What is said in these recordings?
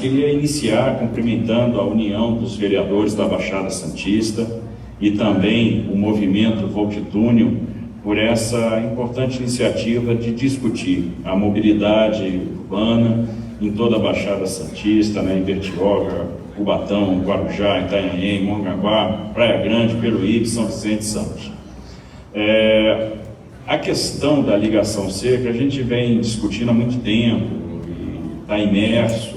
queria iniciar cumprimentando a união dos vereadores da Baixada Santista e também o movimento Voltitúnel por essa importante iniciativa de discutir a mobilidade urbana em toda a Baixada Santista, né, em Bertioga, Cubatão, Guarujá, Itanhaém, Mongaguá, Praia Grande, Peruíbe, São Vicente e Santos. A questão da ligação seca a gente vem discutindo há muito tempo, está imerso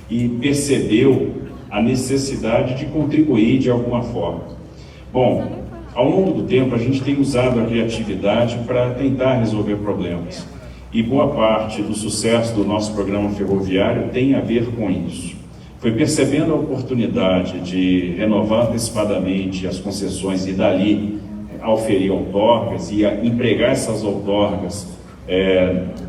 e percebeu a necessidade de contribuir de alguma forma. Bom, ao longo do tempo a gente tem usado a criatividade para tentar resolver problemas e boa parte do sucesso do nosso programa ferroviário tem a ver com isso. Foi percebendo a oportunidade de renovar antecipadamente as concessões e dali auferir outorgas e empregar essas outorgas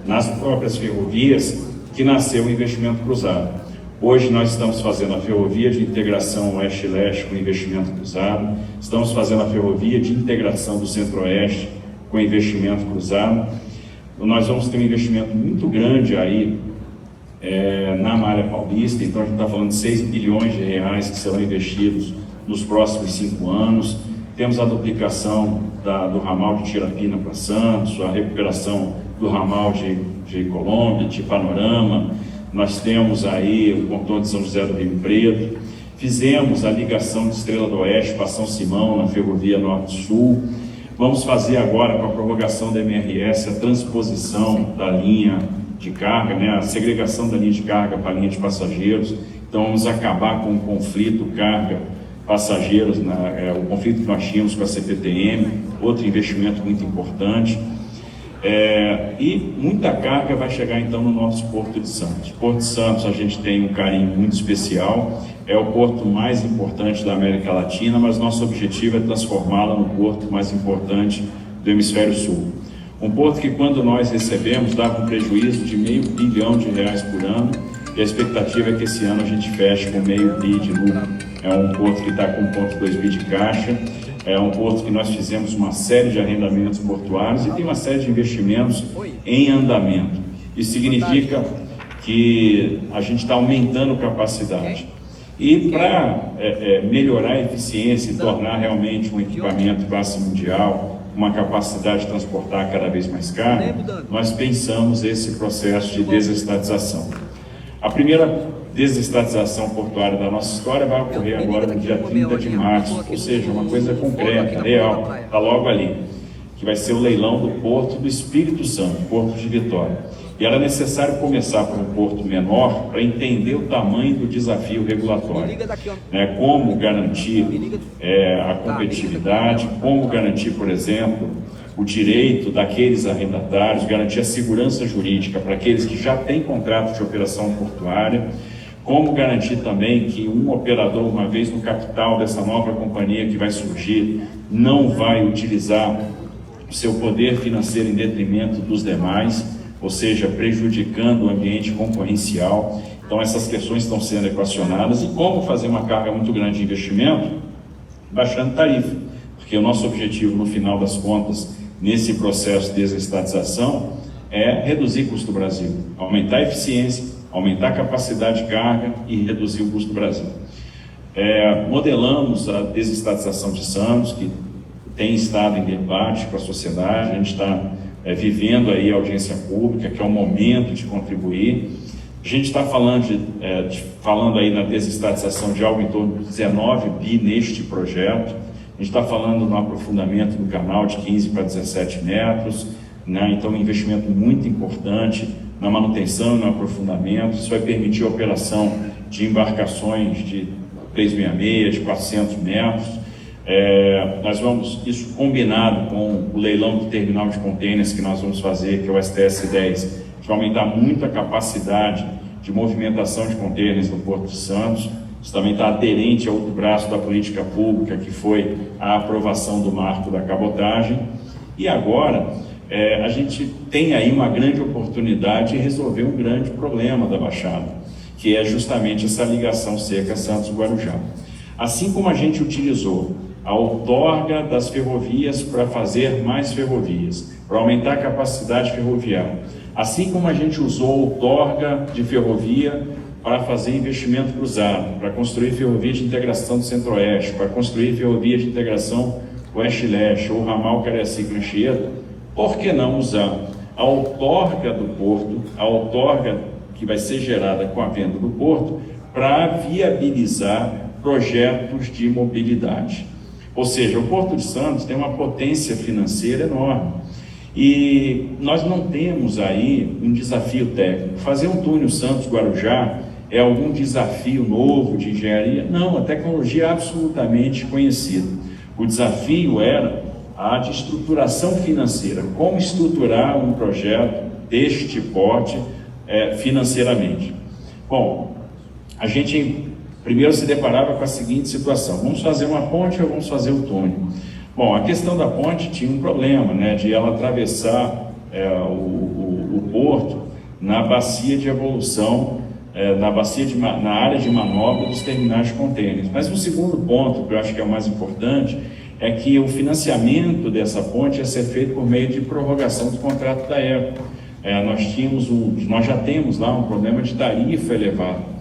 nas próprias ferrovias que nasceu o investimento cruzado. Hoje nós estamos fazendo a ferrovia de integração oeste-leste com investimento cruzado, estamos fazendo a ferrovia de integração do centro-oeste com investimento cruzado. Nós vamos ter um investimento muito grande aí na Malha Paulista, então a gente está falando de 6 bilhões de reais que serão investidos nos próximos 5 anos. Temos a duplicação do ramal de Tirapina para Santos, a recuperação do ramal de Colômbia, de Panorama. Nós temos aí o contorno de São José do Rio Preto. Fizemos a ligação de Estrela do Oeste para São Simão, na ferrovia Norte-Sul. Vamos fazer agora, com a prorrogação da MRS, a transposição da linha de carga, né, a segregação da linha de carga para a linha de passageiros. Então vamos acabar com o conflito carga-passageiros, o conflito que nós tínhamos com a CPTM, outro investimento muito importante. E muita carga vai chegar então no nosso Porto de Santos. Porto de Santos a gente tem um carinho muito especial, é o porto mais importante da América Latina, mas nosso objetivo é transformá-la no porto mais importante do Hemisfério Sul. Um porto que quando nós recebemos dava um prejuízo de R$500 bilhão por ano, e a expectativa é que esse ano a gente feche com R$500 bilhão de lucro. É um porto que está com 1,2 bi de caixa, é um porto que nós fizemos uma série de arrendamentos portuários e tem uma série de investimentos em andamento. Isso significa que a gente está aumentando capacidade. E para melhorar a eficiência e tornar realmente um equipamento classe mundial, uma capacidade de transportar cada vez mais carga, nós pensamos esse processo de desestatização. A primeira desestatização portuária da nossa história vai ocorrer agora no dia 30 de março, ou seja, uma coisa concreta, real, está logo ali, que vai ser o leilão do Porto do Espírito Santo, Porto de Vitória. E era necessário começar por um porto menor para entender o tamanho do desafio regulatório, né? Como garantir a competitividade, como garantir, por exemplo, o direito daqueles arrendatários, garantir a segurança jurídica para aqueles que já têm contrato de operação portuária, como garantir também que um operador, uma vez no capital dessa nova companhia que vai surgir, não vai utilizar o seu poder financeiro em detrimento dos demais, ou seja, prejudicando o ambiente concorrencial. Então essas questões estão sendo equacionadas. E como fazer uma carga muito grande de investimento? Baixando tarifa, porque o nosso objetivo, no final das contas, nesse processo de desestatização, é reduzir o custo do Brasil, aumentar a eficiência, aumentar a capacidade de carga e reduzir o custo do Brasil. Modelamos a desestatização de Santos, que tem estado em debate com a sociedade. A gente está vivendo aí a audiência pública, que é o momento de contribuir. A gente está falando aí na desestatização de algo em torno de 19 bi neste projeto. A gente está falando no aprofundamento do canal de 15 para 17 metros, né? Então um investimento muito importante na manutenção e no aprofundamento. Isso vai permitir a operação de embarcações de 366, de 400 metros. Nós vamos, isso combinado com o leilão do terminal de contêineres que nós vamos fazer, que é o STS-10, que vai aumentar muito a capacidade de movimentação de contêineres no Porto de Santos. Isso também está aderente a outro braço da política pública, que foi a aprovação do marco da cabotagem. E agora, a gente tem aí uma grande oportunidade de resolver um grande problema da Baixada, que é justamente essa ligação seca Santos-Guarujá. Assim como a gente utilizou a outorga das ferrovias para fazer mais ferrovias, para aumentar a capacidade ferroviária, assim como a gente usou a outorga de ferrovia para fazer investimento cruzado, para construir ferrovia de integração do Centro-Oeste, para construir ferrovia de integração Oeste-Leste, ou ramal Cariacica-Anchieta, por que não usar a outorga do porto, a outorga que vai ser gerada com a venda do porto, para viabilizar projetos de mobilidade? Ou seja, o Porto de Santos tem uma potência financeira enorme e nós não temos aí um desafio técnico. Fazer um túnel Santos-Guarujá é algum desafio novo de engenharia? Não, a tecnologia é absolutamente conhecida. O desafio era a de estruturação financeira, como estruturar um projeto deste porte financeiramente. Bom, a gente primeiro se deparava com a seguinte situação: vamos fazer uma ponte ou vamos fazer o túnel? Bom, a questão da ponte tinha um problema, né, de ela atravessar o porto na bacia de evolução, na área de manobra dos terminais de contêineres. Mas o segundo ponto, que eu acho que é o mais importante, é que o financiamento dessa ponte ia ser feito por meio de prorrogação do contrato da época. Nós já temos lá um problema de tarifa elevada.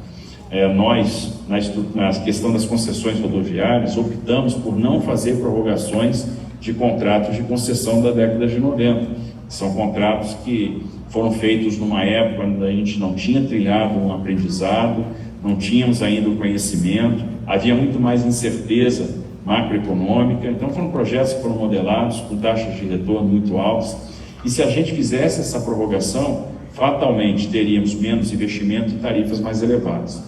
Nós, na questão das concessões rodoviárias, optamos por não fazer prorrogações de contratos de concessão da década de 90. São contratos que foram feitos numa época onde a gente não tinha trilhado um aprendizado, não tínhamos ainda o conhecimento, havia muito mais incerteza macroeconômica. Então foram projetos que foram modelados com taxas de retorno muito altas, e se a gente fizesse essa prorrogação, fatalmente teríamos menos investimento e tarifas mais elevadas.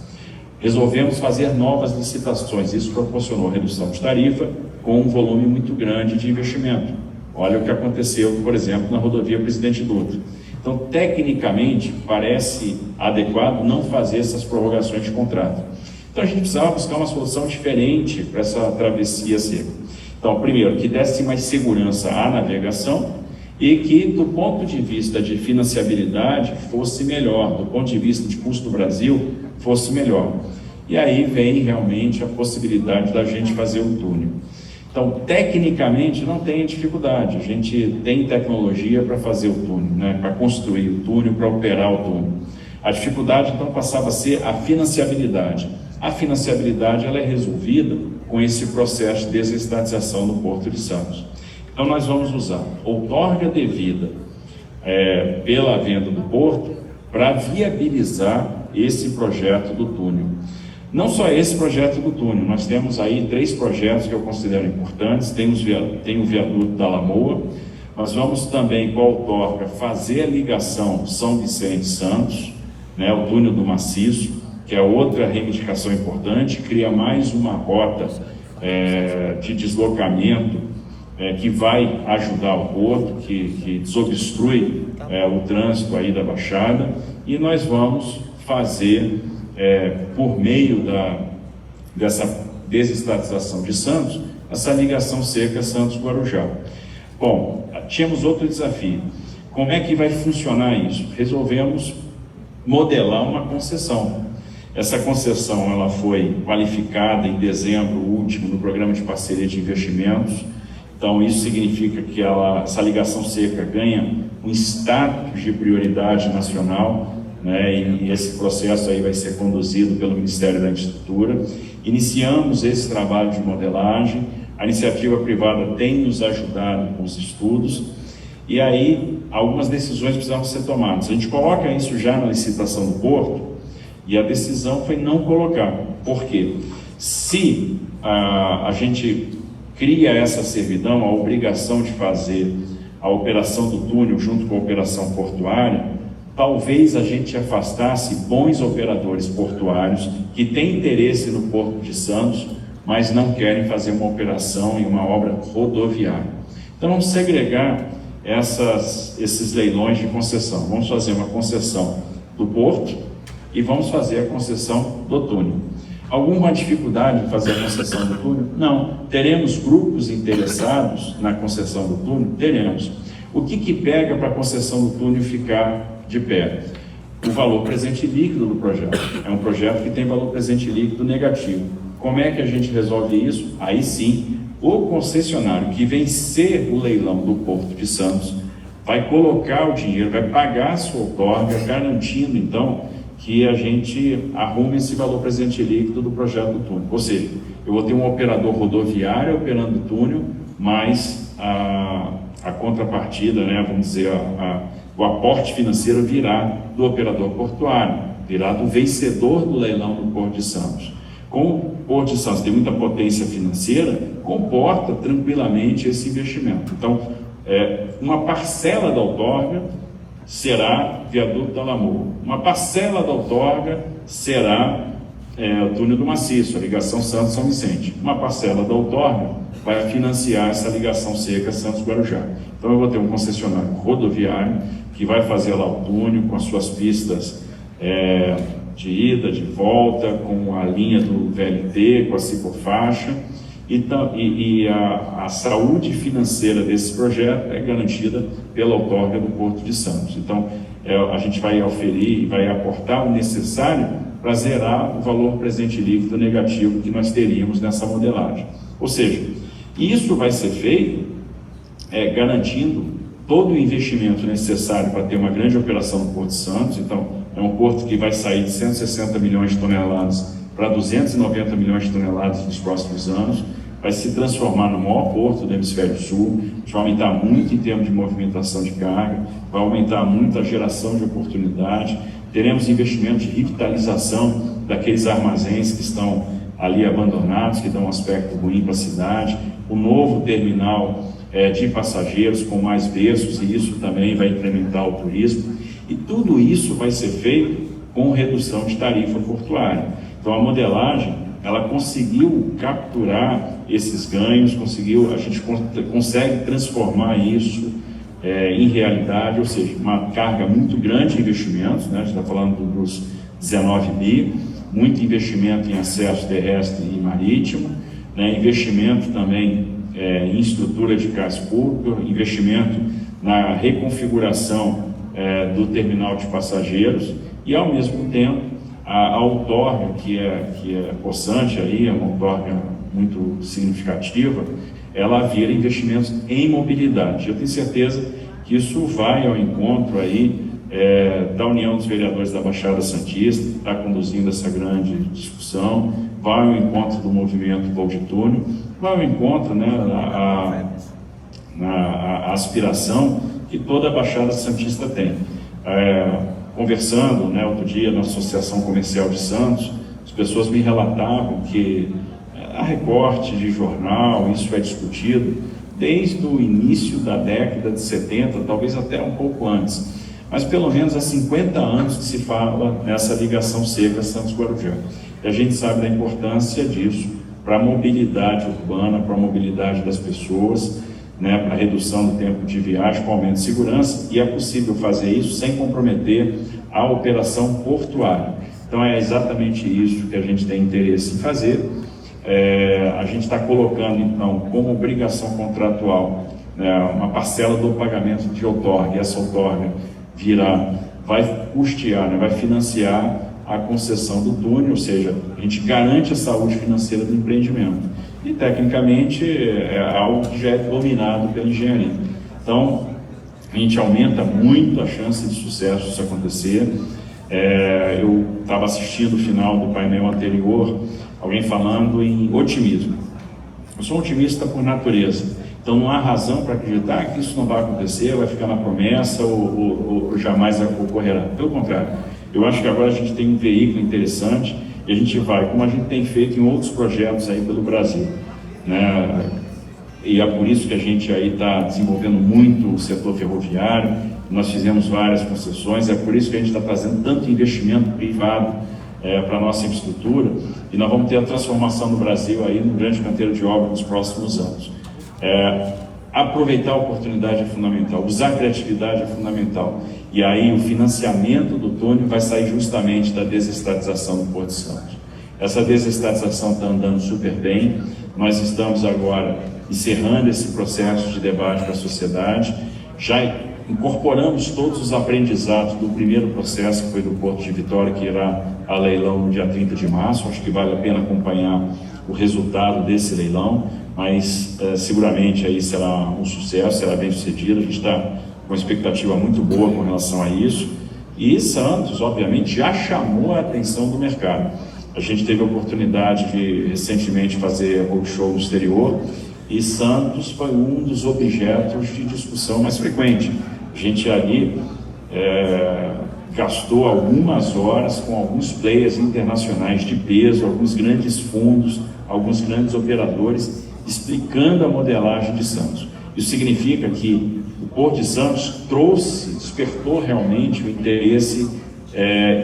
Resolvemos fazer novas licitações, isso proporcionou redução de tarifa com um volume muito grande de investimento. Olha o que aconteceu, por exemplo, na rodovia Presidente Dutra. Então, tecnicamente, parece adequado não fazer essas prorrogações de contrato. Então, a gente precisava buscar uma solução diferente para essa travessia seca. Então, primeiro, que desse mais segurança à navegação e que, do ponto de vista de financiabilidade, fosse melhor, do ponto de vista de custo do Brasil, fosse melhor. E aí vem realmente a possibilidade da gente fazer o túnel. Então, tecnicamente, não tem dificuldade. A gente tem tecnologia para fazer o túnel, né? Para construir o túnel, para operar o túnel. A dificuldade, então, passava a ser a financiabilidade. A financiabilidade ela é resolvida com esse processo de desestatização do Porto de Santos. Então, nós vamos usar outorga devida pela venda do porto para viabilizar esse projeto do túnel. Não só esse projeto do túnel, nós temos aí 3 projetos que eu considero importantes. Tem o viaduto da Lamoa, nós vamos também, com a outorga, fazer a ligação São Vicente-Santos, né, o túnel do Maciço, que é outra reivindicação importante, cria mais uma rota de deslocamento que vai ajudar o porto, que desobstrui o trânsito aí da Baixada, e nós vamos fazer, por meio dessa desestatização de Santos, essa ligação seca Santos-Guarujá. Bom, tínhamos outro desafio. Como é que vai funcionar isso? Resolvemos modelar uma concessão. Essa concessão ela foi qualificada em dezembro último no Programa de Parceria de Investimentos. Então, isso significa que essa ligação seca ganha um status de prioridade nacional, né, e esse processo aí vai ser conduzido pelo Ministério da Infraestrutura. Iniciamos esse trabalho de modelagem, a iniciativa privada tem nos ajudado com os estudos, e aí algumas decisões precisavam ser tomadas. A gente coloca isso já na licitação do porto, e a decisão foi não colocar. Por quê? Se a gente cria essa servidão, a obrigação de fazer a operação do túnel junto com a operação portuária, talvez a gente afastasse bons operadores portuários que têm interesse no Porto de Santos, mas não querem fazer uma operação em uma obra rodoviária. Então, vamos segregar esses leilões de concessão. Vamos fazer uma concessão do porto e vamos fazer a concessão do túnel. Alguma dificuldade em fazer a concessão do túnel? Não. Teremos grupos interessados na concessão do túnel? Teremos. O que pega para a concessão do túnel ficar de pé? O valor presente líquido do projeto. É um projeto que tem valor presente líquido negativo. Como é que a gente resolve isso? Aí sim, o concessionário que vencer o leilão do Porto de Santos vai colocar o dinheiro, vai pagar a sua outorga, garantindo então que a gente arrume esse valor presente líquido do projeto do túnel. Ou seja, eu vou ter um operador rodoviário operando o túnel, mas a contrapartida, né, vamos dizer, o aporte financeiro virá do operador portuário, virá do vencedor do leilão do Porto de Santos. Como o Porto de Santos tem muita potência financeira, comporta tranquilamente esse investimento. Então, uma parcela da outorga será viaduto da Lamoa, uma parcela da outorga será o túnel do Maciço, a ligação Santos-São Vicente. Uma parcela da outorga vai financiar essa ligação seca Santos-Guarujá. Então eu vou ter um concessionário rodoviário que vai fazer lá o túnel com as suas pistas de ida, de volta, com a linha do VLT, com a ciclofaixa, e a saúde financeira desse projeto é garantida pela outorga do Porto de Santos. Então a gente vai oferir e vai aportar o necessário para zerar o valor presente líquido negativo que nós teríamos nessa modelagem. Ou seja, isso vai ser feito garantindo todo o investimento necessário para ter uma grande operação no Porto de Santos. Então, é um porto que vai sair de 160 milhões de toneladas para 290 milhões de toneladas nos próximos anos, vai se transformar no maior porto do Hemisfério Sul, a gente vai aumentar muito em termos de movimentação de carga, vai aumentar muito a geração de oportunidade, teremos investimentos de revitalização daqueles armazéns que estão ali abandonados, que dão um aspecto ruim para a cidade, o novo terminal de passageiros com mais berços, e isso também vai incrementar o turismo, e tudo isso vai ser feito com redução de tarifa portuária. Então a modelagem, ela conseguiu capturar esses ganhos, a gente consegue transformar isso em realidade, ou seja, uma carga muito grande de investimentos, né? A gente está falando dos 19 bi, muito investimento em acesso terrestre e marítimo, né? Investimento também em estrutura de cais público, investimento na reconfiguração do terminal de passageiros e, ao mesmo tempo, a outorga, que é possante aí, é uma outorga muito significativa, ela vira investimentos em mobilidade. Eu tenho certeza que isso vai ao encontro aí da União dos Vereadores da Baixada Santista, que está conduzindo essa grande discussão, vai ao encontro do movimento Voo de Túnel, vai ao encontro, né, a aspiração que toda a Baixada Santista tem. Conversando, né, outro dia na Associação Comercial de Santos, as pessoas me relatavam que há recorte de jornal, isso é discutido desde o início da década de 70, talvez até um pouco antes, mas pelo menos há 50 anos que se fala nessa ligação seca Santos-Guarujá. E a gente sabe da importância disso para a mobilidade urbana, para a mobilidade das pessoas, né, para a redução do tempo de viagem, com aumento de segurança, e é possível fazer isso sem comprometer a operação portuária. Então é exatamente isso que a gente tem interesse em fazer. A gente está colocando, então, como obrigação contratual, né, uma parcela do pagamento de outorga, e essa outorga vai custear, né, vai financiar a concessão do túnel, ou seja, a gente garante a saúde financeira do empreendimento. E, tecnicamente, é algo que já é dominado pela engenharia. Então, a gente aumenta muito a chance de sucesso disso acontecer. Eu estava assistindo o final do painel anterior, alguém falando em otimismo. Eu sou otimista por natureza, então não há razão para acreditar que isso não vai acontecer, vai ficar na promessa ou jamais ocorrerá. Pelo contrário, eu acho que agora a gente tem um veículo interessante e a gente vai, como a gente tem feito em outros projetos aí pelo Brasil, né? E é por isso que a gente aí está desenvolvendo muito o setor ferroviário, nós fizemos várias concessões, é por isso que a gente está trazendo tanto investimento privado para a nossa infraestrutura, e nós vamos ter a transformação no Brasil aí no grande canteiro de obra nos próximos anos. Aproveitar a oportunidade é fundamental, usar a criatividade é fundamental, e aí o financiamento do túnel vai sair justamente da desestatização do Porto de Santos. Essa desestatização está andando super bem, nós estamos agora encerrando esse processo de debate com a sociedade, já incorporamos todos os aprendizados do primeiro processo, que foi do Porto de Vitória, que irá a leilão no dia 30 de março, acho que vale a pena acompanhar o resultado desse leilão, mas seguramente aí será um sucesso, será bem sucedido, a gente está com uma expectativa muito boa com relação a isso, E Santos, obviamente, já chamou a atenção do mercado. A gente teve a oportunidade de, recentemente, fazer roadshow no exterior, e Santos foi um dos objetos de discussão mais frequente. A gente ali gastou algumas horas com alguns players internacionais de peso, alguns grandes fundos, alguns grandes operadores, explicando a modelagem de Santos. Isso significa que o Porto de Santos despertou realmente o interesse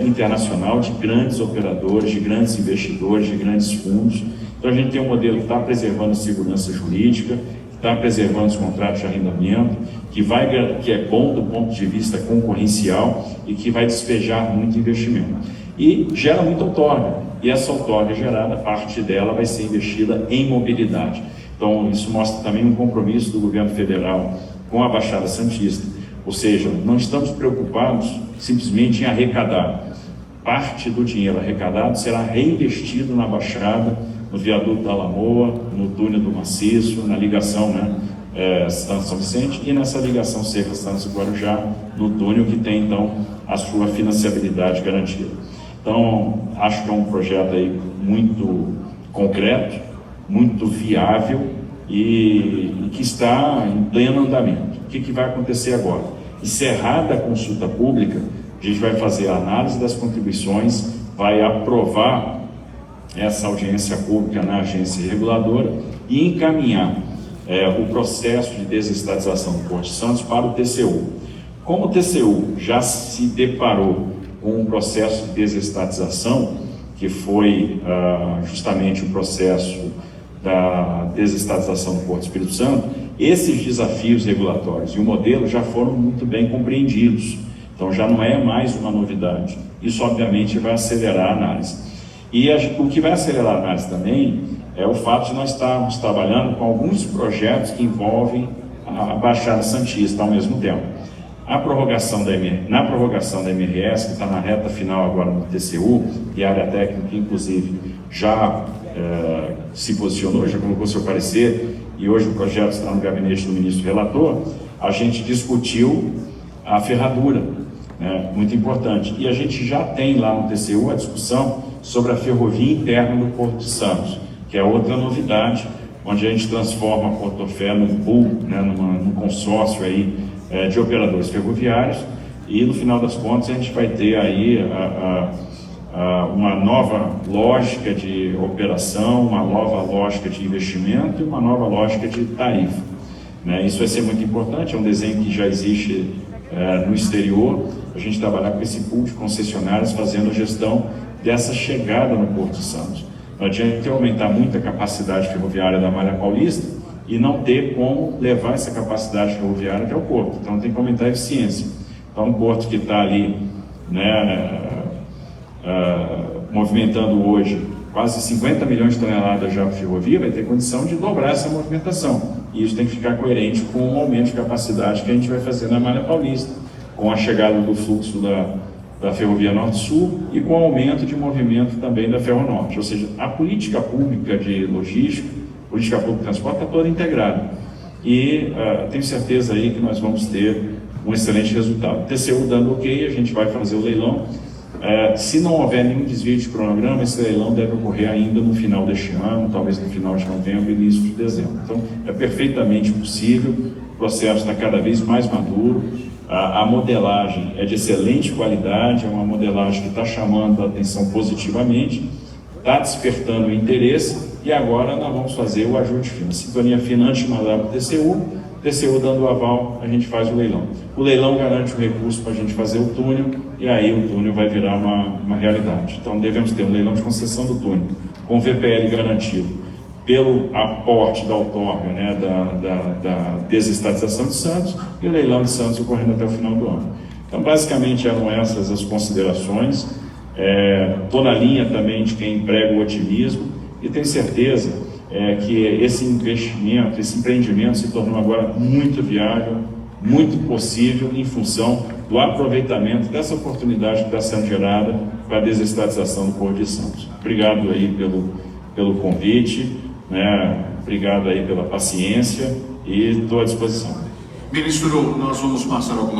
internacional de grandes operadores, de grandes investidores, de grandes fundos. Então a gente tem um modelo que está preservando a segurança jurídica, que está preservando os contratos de arrendamento, que é bom do ponto de vista concorrencial e que vai despejar muito investimento. E gera muita outorga, e essa outorga gerada, parte dela vai ser investida em mobilidade. Então isso mostra também um compromisso do governo federal com a Baixada Santista, ou seja, não estamos preocupados simplesmente em arrecadar. Parte do dinheiro arrecadado será reinvestido na Baixada, no viaduto da Lamoa, no túnel do Maciço, na ligação Santos São Vicente e nessa ligação Serra Santos Guarujá, no túnel que tem então a sua financiabilidade garantida. Então, acho que é um projeto aí muito concreto, muito viável e que está em pleno andamento. O que vai acontecer agora? Encerrada a consulta pública, a gente vai fazer a análise das contribuições, vai aprovar essa audiência pública na agência reguladora e encaminhar o processo de desestatização do Porto de Santos para o TCU. Como o TCU já se deparou com um processo de desestatização, que foi justamente o processo da desestatização do Porto do Espírito Santo, esses desafios regulatórios e o modelo já foram muito bem compreendidos. Então já não é mais uma novidade. Isso obviamente vai acelerar a análise. E o que vai acelerar a análise também é o fato de nós estarmos trabalhando com alguns projetos que envolvem a Baixada Santista ao mesmo tempo. Na prorrogação da MRS, que está na reta final agora no TCU, e a área técnica, inclusive, já se posicionou, já colocou seu parecer, e hoje o projeto está no gabinete do ministro relator, a gente discutiu a ferradura, muito importante. E a gente já tem lá no TCU a discussão sobre a ferrovia interna do Porto de Santos, que é outra novidade, onde a gente transforma a Portofé num pool, num consórcio aí, de operadores ferroviários, e no final das contas a gente vai ter aí uma nova lógica de operação, uma nova lógica de investimento e uma nova lógica de tarifa. Isso vai ser muito importante, é um desenho que já existe no exterior, a gente trabalhar com esse pool de concessionários fazendo a gestão dessa chegada no Porto de Santos. Não adianta aumentar muito a capacidade ferroviária da Malha Paulista e não ter como levar essa capacidade ferroviária até o porto. Então tem que aumentar a eficiência. Então um porto que está ali movimentando hoje quase 50 milhões de toneladas já por ferrovia, vai ter condição de dobrar essa movimentação. E isso tem que ficar coerente com o aumento de capacidade que a gente vai fazer na Malha Paulista, com a chegada do fluxo da Ferrovia Norte-Sul e com o aumento de movimento também da Ferronorte. Ou seja, a política pública de logística, a política pública de transporte está toda integrada. E tenho certeza aí que nós vamos ter um excelente resultado. TCU dando ok, a gente vai fazer o leilão. Se não houver nenhum desvio de cronograma, esse leilão deve ocorrer ainda no final deste ano, talvez no final de novembro, início de dezembro. Então, é perfeitamente possível, o processo está cada vez mais maduro, a modelagem é de excelente qualidade, é uma modelagem que está chamando a atenção positivamente, está despertando o interesse, e agora nós vamos fazer o ajuste fino. A sintonia fina antes de mandar para o TCU dando o aval, a gente faz o leilão. O leilão garante o recurso para a gente fazer o túnel, e aí o túnel vai virar uma realidade. Então devemos ter um leilão de concessão do túnel, com VPL garantido, pelo aporte da outorga, da desestatização de Santos, e o leilão de Santos ocorrendo até o final do ano. Então basicamente eram essas as considerações. Estou na linha também de quem emprega o otimismo, e tenho certeza que esse investimento, esse empreendimento se tornou agora muito viável, muito possível em função do aproveitamento dessa oportunidade que está sendo gerada para a desestatização do Porto de Santos. Obrigado aí pelo convite, obrigado aí pela paciência e estou à disposição. Ministro, nós vamos passar algumas